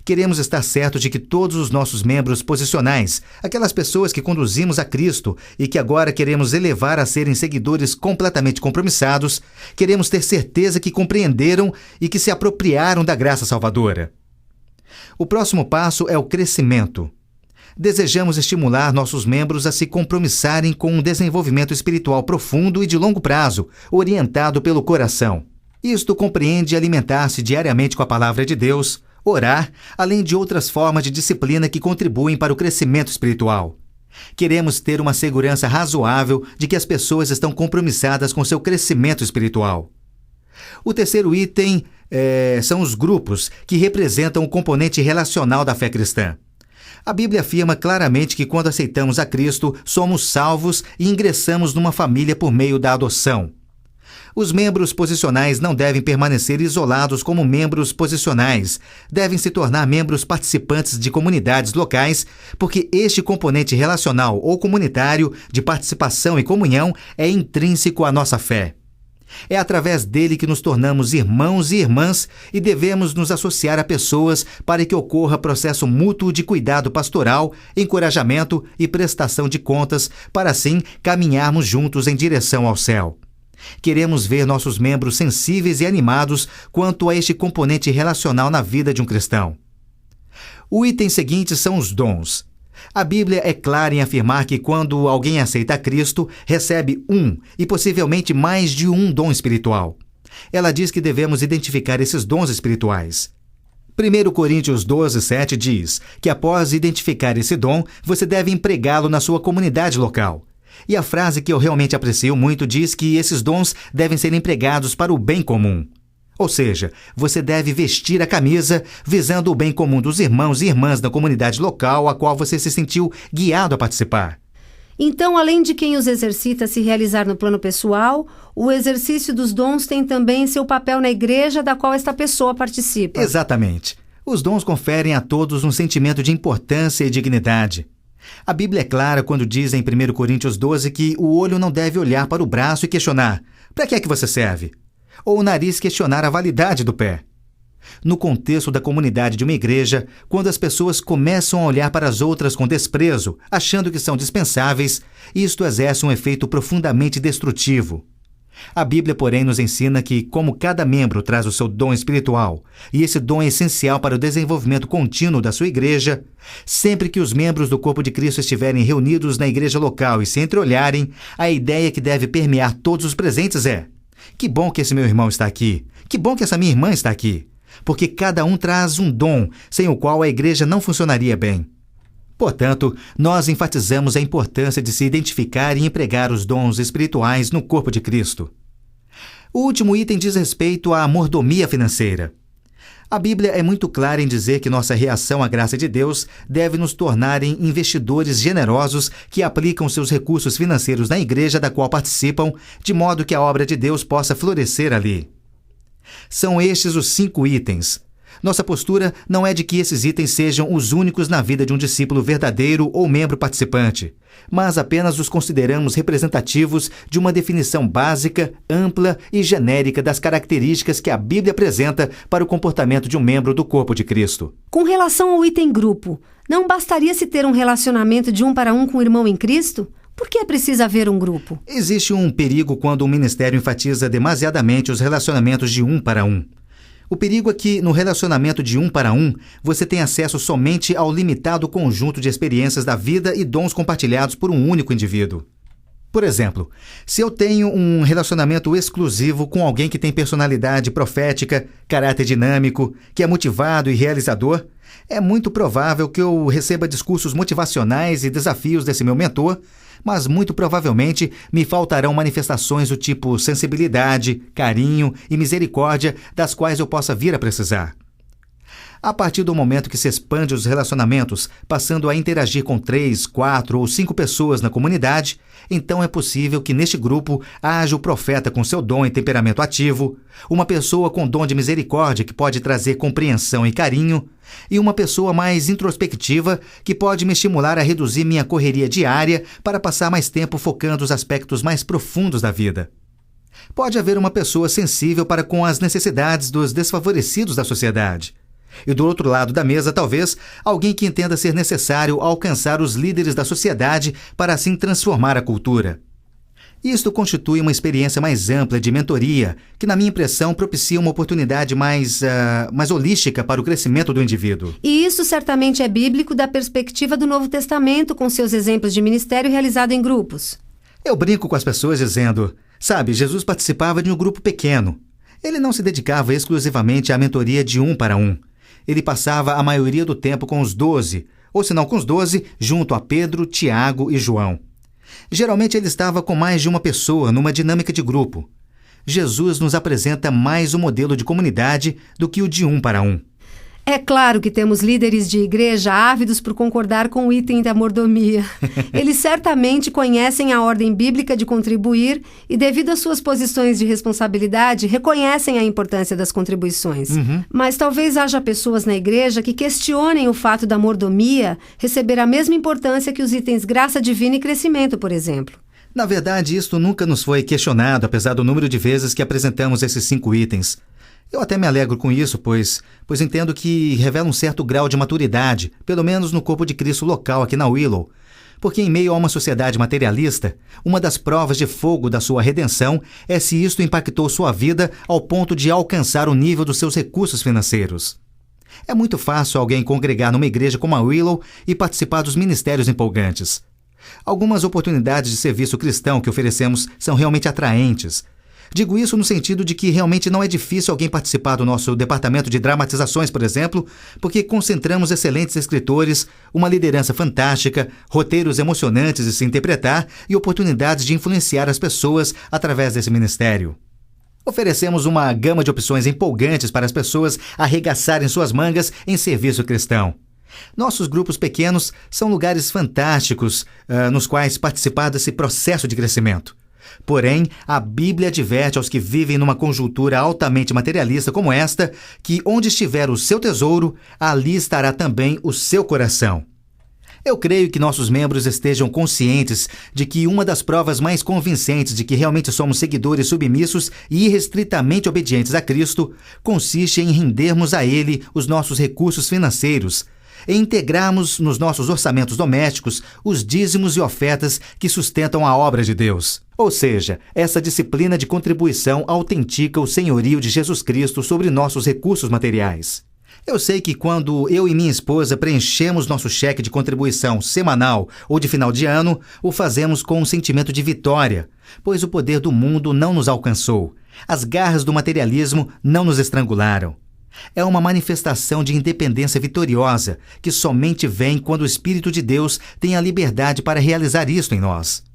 Queremos estar certos de que todos os nossos membros posicionais, aquelas pessoas que conduzimos a Cristo e que agora queremos elevar a serem seguidores completamente compromissados, queremos ter certeza que compreenderam e que se apropriaram da graça salvadora. O próximo passo é o crescimento. Desejamos estimular nossos membros a se compromissarem com um desenvolvimento espiritual profundo e de longo prazo, orientado pelo coração. Isto compreende alimentar-se diariamente com a palavra de Deus, orar, além de outras formas de disciplina que contribuem para o crescimento espiritual. Queremos ter uma segurança razoável de que as pessoas estão compromissadas com seu crescimento espiritual. O terceiro item são os grupos, que representam o componente relacional da fé cristã. A Bíblia afirma claramente que quando aceitamos a Cristo, somos salvos e ingressamos numa família por meio da adoção. Os membros posicionais não devem permanecer isolados como membros posicionais, devem se tornar membros participantes de comunidades locais, porque este componente relacional ou comunitário de participação e comunhão é intrínseco à nossa fé. É através dele que nos tornamos irmãos e irmãs e devemos nos associar a pessoas para que ocorra processo mútuo de cuidado pastoral, encorajamento e prestação de contas, para assim caminharmos juntos em direção ao céu. Queremos ver nossos membros sensíveis e animados quanto a este componente relacional na vida de um cristão. O item seguinte são os dons. A Bíblia é clara em afirmar que quando alguém aceita a Cristo, recebe um e possivelmente mais de um dom espiritual. Ela diz que devemos identificar esses dons espirituais. 1 Coríntios 12:7 diz que após identificar esse dom, você deve empregá-lo na sua comunidade local. E a frase que eu realmente aprecio muito diz que esses dons devem ser empregados para o bem comum. Ou seja, você deve vestir a camisa visando o bem comum dos irmãos e irmãs da comunidade local a qual você se sentiu guiado a participar. Então, além de quem os exercita se realizar no plano pessoal, o exercício dos dons tem também seu papel na igreja da qual esta pessoa participa. Exatamente. Os dons conferem a todos um sentimento de importância e dignidade. A Bíblia é clara quando diz em 1 Coríntios 12 que o olho não deve olhar para o braço e questionar: para que é que você serve? Ou o nariz questionar a validade do pé. No contexto da comunidade de uma igreja, quando as pessoas começam a olhar para as outras com desprezo, achando que são dispensáveis, isto exerce um efeito profundamente destrutivo. A Bíblia, porém, nos ensina que, como cada membro traz o seu dom espiritual, e esse dom é essencial para o desenvolvimento contínuo da sua igreja, sempre que os membros do corpo de Cristo estiverem reunidos na igreja local e se entreolharem, a ideia que deve permear todos os presentes é: que bom que esse meu irmão está aqui, que bom que essa minha irmã está aqui, porque cada um traz um dom, sem o qual a igreja não funcionaria bem. Portanto, nós enfatizamos a importância de se identificar e empregar os dons espirituais no corpo de Cristo. O último item diz respeito à mordomia financeira. A Bíblia é muito clara em dizer que nossa reação à graça de Deus deve nos tornar em investidores generosos que aplicam seus recursos financeiros na igreja da qual participam, de modo que a obra de Deus possa florescer ali. São estes os 5 itens. Nossa postura não é de que esses itens sejam os únicos na vida de um discípulo verdadeiro ou membro participante, mas apenas os consideramos representativos de uma definição básica, ampla e genérica das características que a Bíblia apresenta para o comportamento de um membro do corpo de Cristo. Com relação ao item grupo, não bastaria se ter um relacionamento de 1 para 1 com o irmão em Cristo? Por que é preciso haver um grupo? Existe um perigo quando o ministério enfatiza demasiadamente os relacionamentos de 1 para 1. O perigo é que, no relacionamento de 1 para 1, você tem acesso somente ao limitado conjunto de experiências da vida e dons compartilhados por um único indivíduo. Por exemplo, se eu tenho um relacionamento exclusivo com alguém que tem personalidade profética, caráter dinâmico, que é motivado e realizador, é muito provável que eu receba discursos motivacionais e desafios desse meu mentor, mas muito provavelmente me faltarão manifestações do tipo sensibilidade, carinho e misericórdia das quais eu possa vir a precisar. A partir do momento que se expande os relacionamentos, passando a interagir com 3, 4 ou 5 pessoas na comunidade, então é possível que neste grupo haja o profeta com seu dom e temperamento ativo, uma pessoa com dom de misericórdia que pode trazer compreensão e carinho, e uma pessoa mais introspectiva que pode me estimular a reduzir minha correria diária para passar mais tempo focando os aspectos mais profundos da vida. Pode haver uma pessoa sensível para com as necessidades dos desfavorecidos da sociedade. E do outro lado da mesa, talvez, alguém que entenda ser necessário alcançar os líderes da sociedade para assim transformar a cultura. Isto constitui uma experiência mais ampla de mentoria, que na minha impressão propicia uma oportunidade mais holística para o crescimento do indivíduo. E isso certamente é bíblico da perspectiva do Novo Testamento, com seus exemplos de ministério realizado em grupos. Eu brinco com as pessoas dizendo, sabe, Jesus participava de um grupo pequeno. Ele não se dedicava exclusivamente à mentoria de 1 para 1. Ele passava a maioria do tempo com os 12, ou se não com os 12, junto a Pedro, Tiago e João. Geralmente ele estava com mais de uma pessoa numa dinâmica de grupo. Jesus nos apresenta mais um modelo de comunidade do que o de 1 para 1. É claro que temos líderes de igreja ávidos por concordar com o item da mordomia. Eles certamente conhecem a ordem bíblica de contribuir e, devido às suas posições de responsabilidade, reconhecem a importância das contribuições. Mas talvez haja pessoas na igreja que questionem o fato da mordomia receber a mesma importância que os itens graça divina e crescimento, por exemplo. Na verdade, isto nunca nos foi questionado, apesar do número de vezes que apresentamos esses 5 itens. Eu até me alegro com isso, pois entendo que revela um certo grau de maturidade, pelo menos no corpo de Cristo local aqui na Willow. Porque em meio a uma sociedade materialista, uma das provas de fogo da sua redenção é se isto impactou sua vida ao ponto de alcançar o nível dos seus recursos financeiros. É muito fácil alguém congregar numa igreja como a Willow e participar dos ministérios empolgantes. Algumas oportunidades de serviço cristão que oferecemos são realmente atraentes. Digo isso no sentido de que realmente não é difícil alguém participar do nosso departamento de dramatizações, por exemplo, porque concentramos excelentes escritores, uma liderança fantástica, roteiros emocionantes de se interpretar e oportunidades de influenciar as pessoas através desse ministério. Oferecemos uma gama de opções empolgantes para as pessoas arregaçarem suas mangas em serviço cristão. Nossos grupos pequenos são lugares fantásticos nos quais participar desse processo de crescimento. Porém, a Bíblia adverte aos que vivem numa conjuntura altamente materialista como esta, que onde estiver o seu tesouro, ali estará também o seu coração. Eu creio que nossos membros estejam conscientes de que uma das provas mais convincentes de que realmente somos seguidores submissos e irrestritamente obedientes a Cristo consiste em rendermos a Ele os nossos recursos financeiros, em integrarmos nos nossos orçamentos domésticos os dízimos e ofertas que sustentam a obra de Deus. Ou seja, essa disciplina de contribuição autentica o senhorio de Jesus Cristo sobre nossos recursos materiais. Eu sei que quando eu e minha esposa preenchemos nosso cheque de contribuição semanal ou de final de ano, o fazemos com um sentimento de vitória, pois o poder do mundo não nos alcançou. As garras do materialismo não nos estrangularam. É uma manifestação de independência vitoriosa, que somente vem quando o Espírito de Deus tem a liberdade para realizar isto em nós.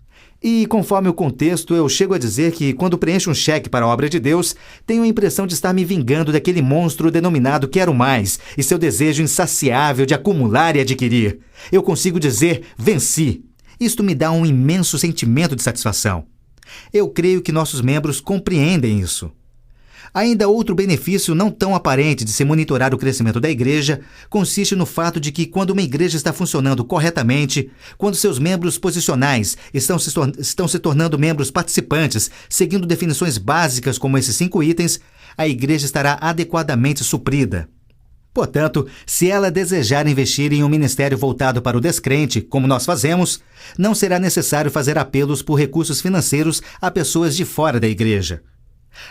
E, conforme o contexto, eu chego a dizer que, quando preencho um cheque para a obra de Deus, tenho a impressão de estar me vingando daquele monstro denominado quero mais e seu desejo insaciável de acumular e adquirir. Eu consigo dizer, venci. Isto me dá um imenso sentimento de satisfação. Eu creio que nossos membros compreendem isso. Ainda outro benefício não tão aparente de se monitorar o crescimento da igreja consiste no fato de que, quando uma igreja está funcionando corretamente, quando seus membros posicionais estão se tornando membros participantes, seguindo definições básicas como esses 5 itens, a igreja estará adequadamente suprida. Portanto, se ela desejar investir em um ministério voltado para o descrente, como nós fazemos, não será necessário fazer apelos por recursos financeiros a pessoas de fora da igreja.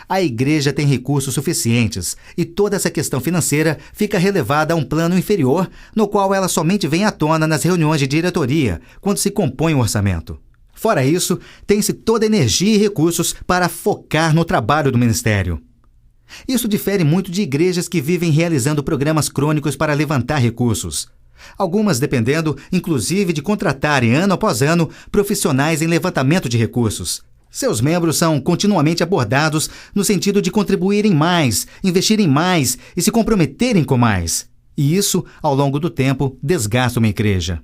A igreja tem recursos suficientes e toda essa questão financeira fica relevada a um plano inferior, no qual ela somente vem à tona nas reuniões de diretoria, quando se compõe um orçamento. Fora isso, tem-se toda a energia e recursos para focar no trabalho do ministério. Isso difere muito de igrejas que vivem realizando programas crônicos para levantar recursos. Algumas dependendo, inclusive, de contratarem ano após ano profissionais em levantamento de recursos. Seus membros são continuamente abordados no sentido de contribuírem mais, investirem mais e se comprometerem com mais. E isso, ao longo do tempo, desgasta uma igreja.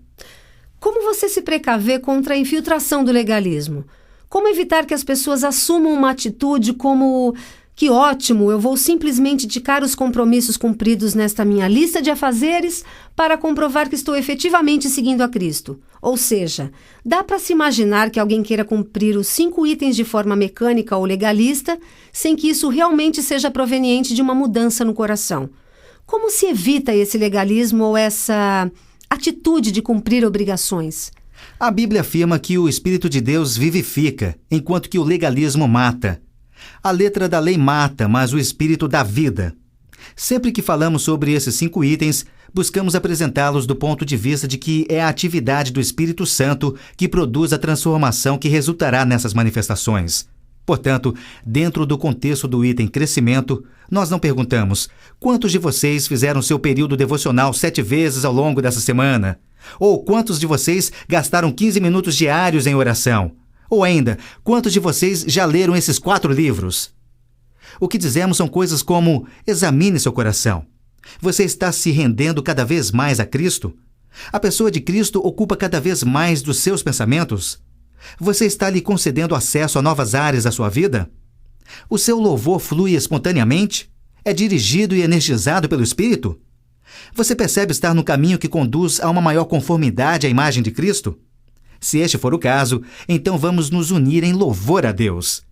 Como você se precaver contra a infiltração do legalismo? Como evitar que as pessoas assumam uma atitude como... Que ótimo, eu vou simplesmente ticar os compromissos cumpridos nesta minha lista de afazeres para comprovar que estou efetivamente seguindo a Cristo. Ou seja, dá para se imaginar que alguém queira cumprir os 5 itens de forma mecânica ou legalista, sem que isso realmente seja proveniente de uma mudança no coração. Como se evita esse legalismo ou essa atitude de cumprir obrigações? A Bíblia afirma que o Espírito de Deus vivifica, enquanto que o legalismo mata. A letra da lei mata, mas o Espírito dá vida. Sempre que falamos sobre esses 5 itens, buscamos apresentá-los do ponto de vista de que é a atividade do Espírito Santo que produz a transformação que resultará nessas manifestações. Portanto, dentro do contexto do item crescimento, nós não perguntamos quantos de vocês fizeram seu período devocional 7 vezes ao longo dessa semana? Ou quantos de vocês gastaram 15 minutos diários em oração? Ou ainda, quantos de vocês já leram esses 4 livros? O que dizemos são coisas como: examine seu coração. Você está se rendendo cada vez mais a Cristo? A pessoa de Cristo ocupa cada vez mais dos seus pensamentos? Você está lhe concedendo acesso a novas áreas da sua vida? O seu louvor flui espontaneamente? É dirigido e energizado pelo Espírito? Você percebe estar no caminho que conduz a uma maior conformidade à imagem de Cristo? Se este for o caso, então vamos nos unir em louvor a Deus.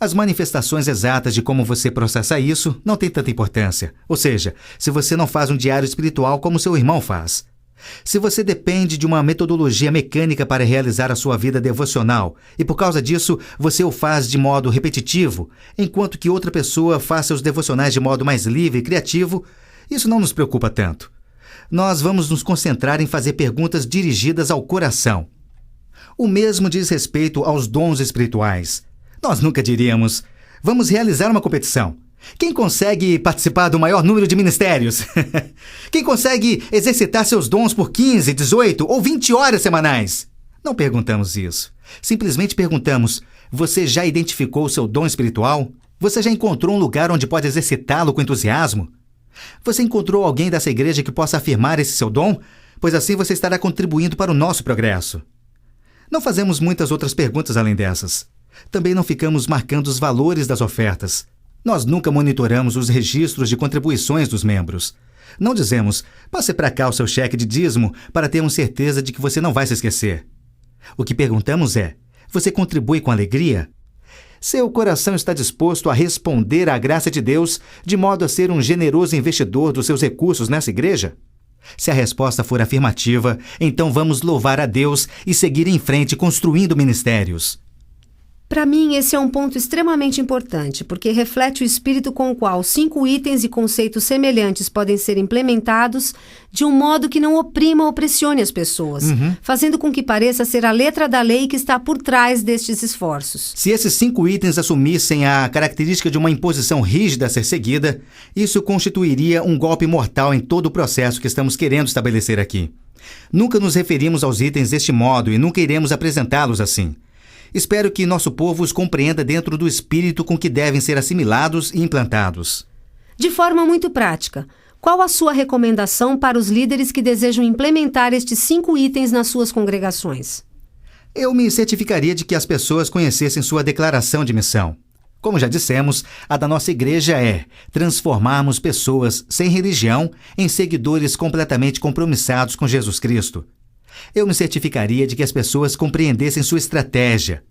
As manifestações exatas de como você processa isso não têm tanta importância. Ou seja, se você não faz um diário espiritual como seu irmão faz. Se você depende de uma metodologia mecânica para realizar a sua vida devocional e por causa disso você o faz de modo repetitivo, enquanto que outra pessoa faz seus devocionais de modo mais livre e criativo, Isso não nos preocupa tanto. Nós vamos nos concentrar em fazer perguntas dirigidas ao coração. O mesmo diz respeito aos dons espirituais. Nós nunca diríamos, vamos realizar uma competição. Quem consegue participar do maior número de ministérios? Quem consegue exercitar seus dons por 15, 18 ou 20 horas semanais? Não perguntamos isso. Simplesmente perguntamos, você já identificou o seu dom espiritual? Você já encontrou um lugar onde pode exercitá-lo com entusiasmo? Você encontrou alguém dessa igreja que possa afirmar esse seu dom? Pois assim você estará contribuindo para o nosso progresso. Não fazemos muitas outras perguntas além dessas. Também não ficamos marcando os valores das ofertas. Nós nunca monitoramos os registros de contribuições dos membros. Não dizemos, passe para cá o seu cheque de dízimo para termos certeza de que você não vai se esquecer. O que perguntamos é, você contribui com alegria? Seu coração está disposto a responder à graça de Deus de modo a ser um generoso investidor dos seus recursos nessa igreja? Se a resposta for afirmativa, então vamos louvar a Deus e seguir em frente construindo ministérios. Para mim, esse é um ponto extremamente importante, porque reflete o espírito com o qual 5 itens e conceitos semelhantes podem ser implementados de um modo que não oprima ou pressione as pessoas, fazendo com que pareça ser a letra da lei que está por trás destes esforços. Se esses 5 itens assumissem a característica de uma imposição rígida a ser seguida, isso constituiria um golpe mortal em todo o processo que estamos querendo estabelecer aqui. Nunca nos referimos aos itens deste modo e nunca iremos apresentá-los assim. Espero que nosso povo os compreenda dentro do espírito com que devem ser assimilados e implantados. De forma muito prática, qual a sua recomendação para os líderes que desejam implementar estes 5 itens nas suas congregações? Eu me certificaria de que as pessoas conhecessem sua declaração de missão. Como já dissemos, a da nossa igreja é transformarmos pessoas sem religião em seguidores completamente compromissados com Jesus Cristo. Eu me certificaria de que as pessoas compreendessem sua estratégia.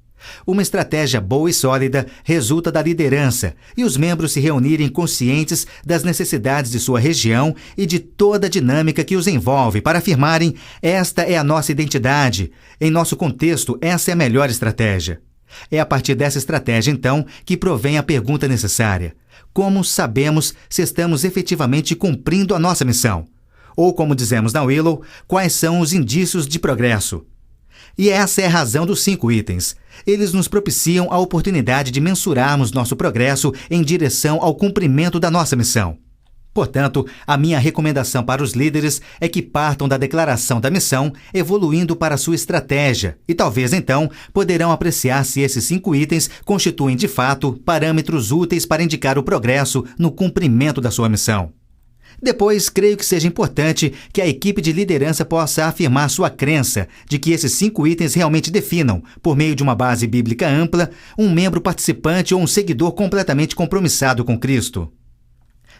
Uma estratégia boa e sólida resulta da liderança e os membros se reunirem conscientes das necessidades de sua região e de toda a dinâmica que os envolve para afirmarem: esta é a nossa identidade, em nosso contexto, essa é a melhor estratégia. É a partir dessa estratégia, então, que provém a pergunta necessária: como sabemos se estamos efetivamente cumprindo a nossa missão? Ou, como dizemos na Willow, quais são os indícios de progresso? E essa é a razão dos 5 itens. Eles nos propiciam a oportunidade de mensurarmos nosso progresso em direção ao cumprimento da nossa missão. Portanto, a minha recomendação para os líderes é que partam da declaração da missão, evoluindo para a sua estratégia, e talvez então poderão apreciar se esses 5 itens constituem de fato parâmetros úteis para indicar o progresso no cumprimento da sua missão. Depois, creio que seja importante que a equipe de liderança possa afirmar sua crença de que esses 5 itens realmente definam, por meio de uma base bíblica ampla, um membro participante ou um seguidor completamente compromissado com Cristo.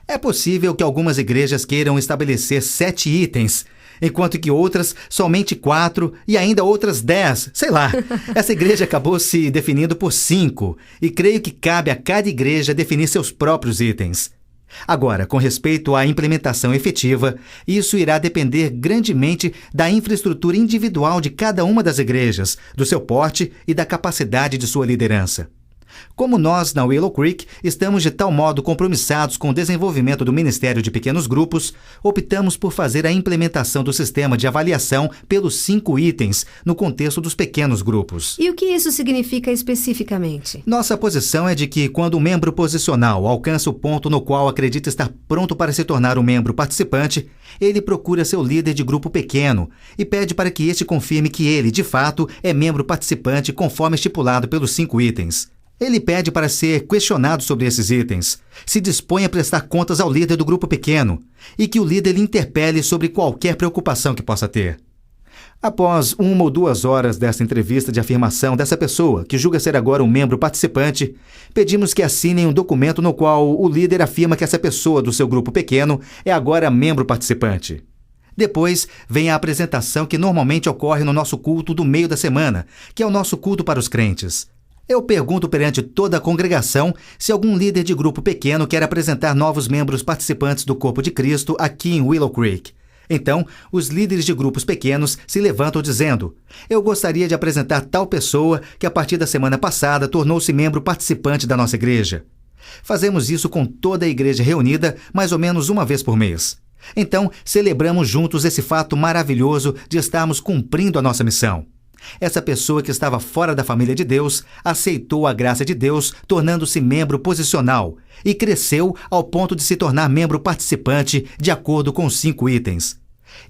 É possível que algumas igrejas queiram estabelecer 7 itens, enquanto que outras somente 4 e ainda outras 10, sei lá. Essa igreja acabou se definindo por 5 e creio que cabe a cada igreja definir seus próprios itens. Agora, com respeito à implementação efetiva, isso irá depender grandemente da infraestrutura individual de cada uma das igrejas, do seu porte e da capacidade de sua liderança. Como nós, na Willow Creek, estamos de tal modo compromissados com o desenvolvimento do Ministério de Pequenos Grupos, optamos por fazer a implementação do sistema de avaliação pelos 5 itens no contexto dos pequenos grupos. E o que isso significa especificamente? Nossa posição é de que, quando o membro posicional alcança o ponto no qual acredita estar pronto para se tornar um membro participante, ele procura seu líder de grupo pequeno e pede para que este confirme que ele, de fato, é membro participante conforme estipulado pelos 5 itens. Ele pede para ser questionado sobre esses itens, se dispõe a prestar contas ao líder do grupo pequeno e que o líder lhe interpele sobre qualquer preocupação que possa ter. Após 1 ou 2 horas dessa entrevista de afirmação dessa pessoa, que julga ser agora um membro participante, pedimos que assinem um documento no qual o líder afirma que essa pessoa do seu grupo pequeno é agora membro participante. Depois vem a apresentação que normalmente ocorre no nosso culto do meio da semana, que é o nosso culto para os crentes. Eu pergunto perante toda a congregação se algum líder de grupo pequeno quer apresentar novos membros participantes do corpo de Cristo aqui em Willow Creek. Então, os líderes de grupos pequenos se levantam dizendo: eu gostaria de apresentar tal pessoa que a partir da semana passada tornou-se membro participante da nossa igreja. Fazemos isso com toda a igreja reunida mais ou menos uma vez por mês. Então, celebramos juntos esse fato maravilhoso de estarmos cumprindo a nossa missão. Essa pessoa que estava fora da família de Deus aceitou a graça de Deus, tornando-se membro posicional e cresceu ao ponto de se tornar membro participante de acordo com os 5 itens.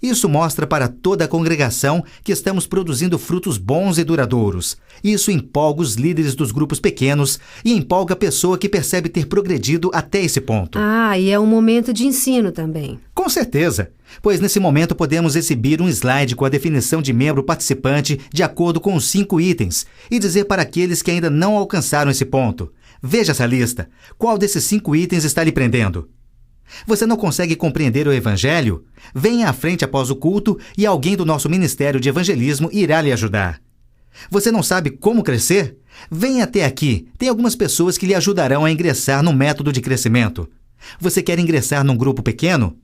Isso mostra para toda a congregação que estamos produzindo frutos bons e duradouros. Isso empolga os líderes dos grupos pequenos e empolga a pessoa que percebe ter progredido até esse ponto. E é um momento de ensino também. Com certeza, pois nesse momento podemos exibir um slide com a definição de membro participante de acordo com os 5 itens e dizer para aqueles que ainda não alcançaram esse ponto: veja essa lista, qual desses 5 itens está lhe prendendo? Você não consegue compreender o Evangelho? Venha à frente após o culto e alguém do nosso Ministério de Evangelismo irá lhe ajudar. Você não sabe como crescer? Venha até aqui. Tem algumas pessoas que lhe ajudarão a ingressar no método de crescimento. Você quer ingressar num grupo pequeno?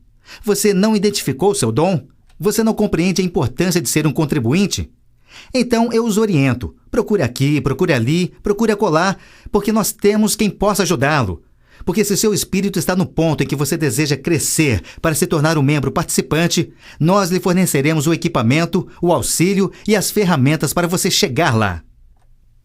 Você não identificou seu dom? Você não compreende a importância de ser um contribuinte? Então eu os oriento. Procure aqui, procure ali, procure acolá, porque nós temos quem possa ajudá-lo. Porque se seu espírito está no ponto em que você deseja crescer para se tornar um membro participante, nós lhe forneceremos o equipamento, o auxílio e as ferramentas para você chegar lá.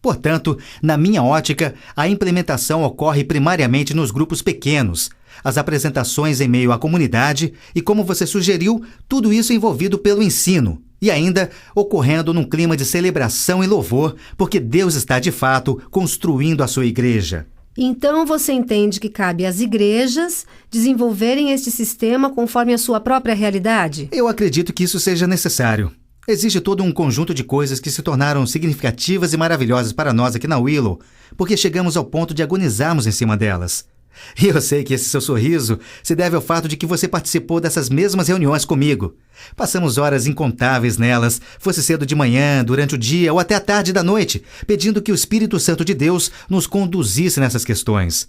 Portanto, na minha ótica, a implementação ocorre primariamente nos grupos pequenos, as apresentações em meio à comunidade e, como você sugeriu, tudo isso envolvido pelo ensino e ainda ocorrendo num clima de celebração e louvor, porque Deus está de fato construindo a sua igreja. Então você entende que cabe às igrejas desenvolverem este sistema conforme a sua própria realidade? Eu acredito que isso seja necessário. Existe todo um conjunto de coisas que se tornaram significativas e maravilhosas para nós aqui na Willow, porque chegamos ao ponto de agonizarmos em cima delas. E eu sei que esse seu sorriso se deve ao fato de que você participou dessas mesmas reuniões comigo. Passamos horas incontáveis nelas, fosse cedo de manhã, durante o dia ou até à tarde da noite, pedindo que o Espírito Santo de Deus nos conduzisse nessas questões.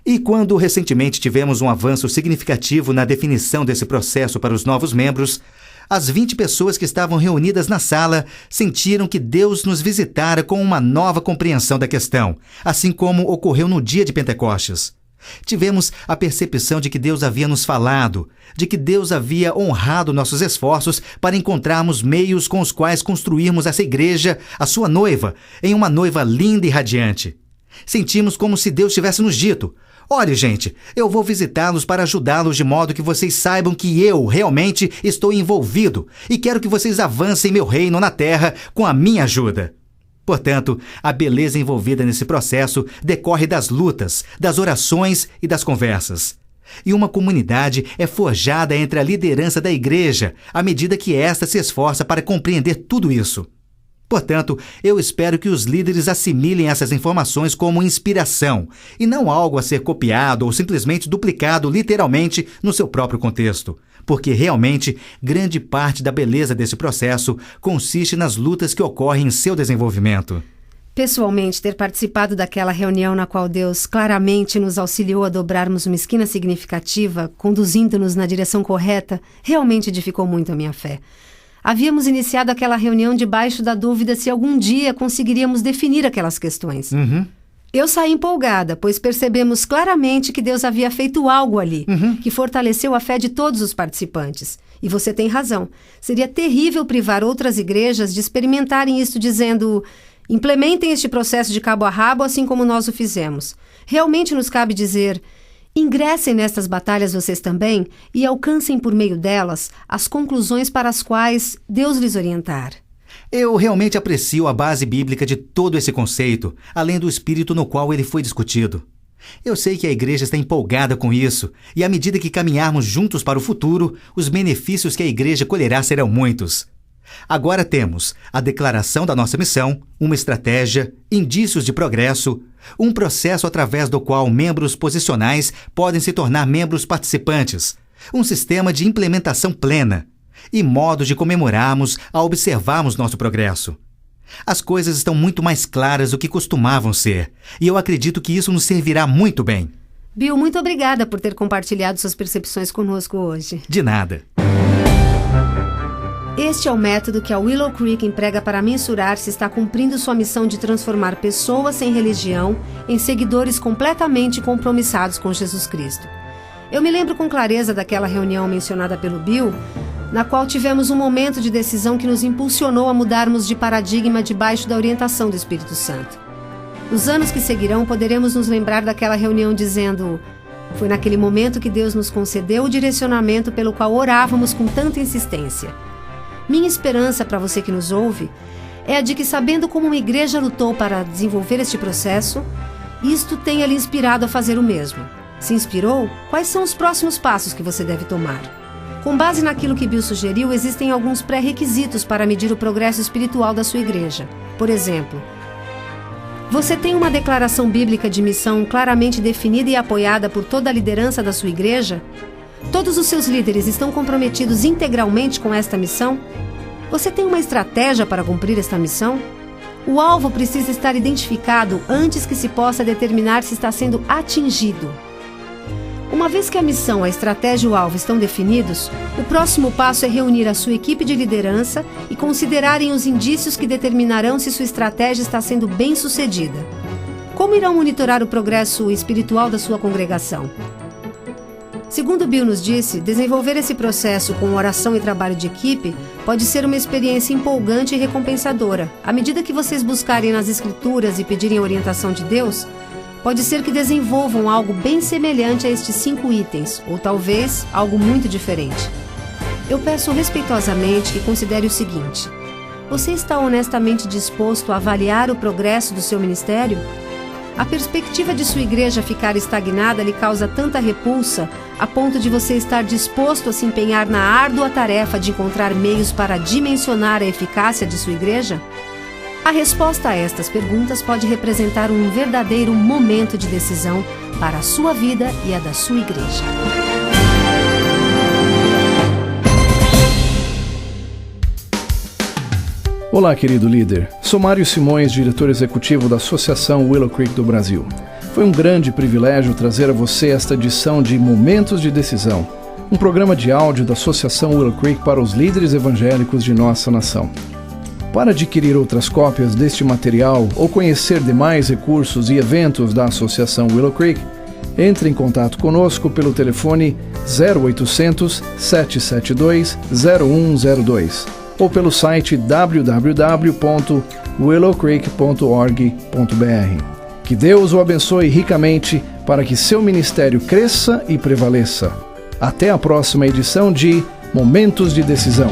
E quando recentemente tivemos um avanço significativo na definição desse processo para os novos membros, as 20 pessoas que estavam reunidas na sala sentiram que Deus nos visitara com uma nova compreensão da questão, assim como ocorreu no dia de Pentecostes. Tivemos a percepção de que Deus havia nos falado, de que Deus havia honrado nossos esforços para encontrarmos meios com os quais construirmos essa igreja, a sua noiva, em uma noiva linda e radiante. Sentimos como se Deus tivesse nos dito: olhe, gente, eu vou visitá-los para ajudá-los de modo que vocês saibam que eu realmente estou envolvido e quero que vocês avancem meu reino na terra com a minha ajuda. Portanto, a beleza envolvida nesse processo decorre das lutas, das orações e das conversas. E uma comunidade é forjada entre a liderança da igreja à medida que esta se esforça para compreender tudo isso. Portanto, eu espero que os líderes assimilem essas informações como inspiração e não algo a ser copiado ou simplesmente duplicado literalmente no seu próprio contexto, porque realmente grande parte da beleza desse processo consiste nas lutas que ocorrem em seu desenvolvimento. Pessoalmente, ter participado daquela reunião na qual Deus claramente nos auxiliou a dobrarmos uma esquina significativa, conduzindo-nos na direção correta, realmente edificou muito a minha fé. Havíamos iniciado aquela reunião debaixo da dúvida se algum dia conseguiríamos definir aquelas questões. Eu saí empolgada, pois percebemos claramente que Deus havia feito algo ali, que fortaleceu a fé de todos os participantes. E você tem razão. Seria terrível privar outras igrejas de experimentarem isso dizendo: implementem este processo de cabo a rabo assim como nós o fizemos. Realmente nos cabe dizer: ingressem nestas batalhas vocês também e alcancem por meio delas as conclusões para as quais Deus lhes orientar. Eu realmente aprecio a base bíblica de todo esse conceito, além do espírito no qual ele foi discutido. Eu sei que a igreja está empolgada com isso, e à medida que caminharmos juntos para o futuro, os benefícios que a igreja colherá serão muitos. Agora temos a declaração da nossa missão, uma estratégia, indícios de progresso, um processo através do qual membros posicionais podem se tornar membros participantes, um sistema de implementação plena e modo de comemorarmos ao observarmos nosso progresso. As coisas estão muito mais claras do que costumavam ser, e eu acredito que isso nos servirá muito bem. Bill, muito obrigada por ter compartilhado suas percepções conosco hoje. De nada. Este é o método que a Willow Creek emprega para mensurar se está cumprindo sua missão de transformar pessoas sem religião em seguidores completamente compromissados com Jesus Cristo. Eu me lembro com clareza daquela reunião mencionada pelo Bill, na qual tivemos um momento de decisão que nos impulsionou a mudarmos de paradigma debaixo da orientação do Espírito Santo. Nos anos que seguirão, poderemos nos lembrar daquela reunião dizendo: foi naquele momento que Deus nos concedeu o direcionamento pelo qual orávamos com tanta insistência. Minha esperança para você que nos ouve é a de que, sabendo como uma igreja lutou para desenvolver este processo, isto tenha lhe inspirado a fazer o mesmo. Se inspirou? Quais são os próximos passos que você deve tomar? Com base naquilo que Bill sugeriu, existem alguns pré-requisitos para medir o progresso espiritual da sua igreja. Por exemplo, você tem uma declaração bíblica de missão claramente definida e apoiada por toda a liderança da sua igreja? Todos os seus líderes estão comprometidos integralmente com esta missão? Você tem uma estratégia para cumprir esta missão? O alvo precisa estar identificado antes que se possa determinar se está sendo atingido. Uma vez que a missão, a estratégia e o alvo estão definidos, o próximo passo é reunir a sua equipe de liderança e considerarem os indícios que determinarão se sua estratégia está sendo bem sucedida. Como irão monitorar o progresso espiritual da sua congregação? Segundo Bill nos disse, desenvolver esse processo com oração e trabalho de equipe pode ser uma experiência empolgante e recompensadora. À medida que vocês buscarem nas Escrituras e pedirem a orientação de Deus, pode ser que desenvolvam algo bem semelhante a estes 5 itens, ou talvez algo muito diferente. Eu peço respeitosamente que considere o seguinte: você está honestamente disposto a avaliar o progresso do seu ministério? A perspectiva de sua igreja ficar estagnada lhe causa tanta repulsa a ponto de você estar disposto a se empenhar na árdua tarefa de encontrar meios para dimensionar a eficácia de sua igreja? A resposta a estas perguntas pode representar um verdadeiro momento de decisão para a sua vida e a da sua igreja. Olá, querido líder. Sou Mário Simões, diretor executivo da Associação Willow Creek do Brasil. Foi um grande privilégio trazer a você esta edição de Momentos de Decisão, um programa de áudio da Associação Willow Creek para os líderes evangélicos de nossa nação. Para adquirir outras cópias deste material ou conhecer demais recursos e eventos da Associação Willow Creek, entre em contato conosco pelo telefone 0800 772 0102 ou pelo site www.willowcreek.org.br. Que Deus o abençoe ricamente para que seu ministério cresça e prevaleça. Até a próxima edição de Momentos de Decisão.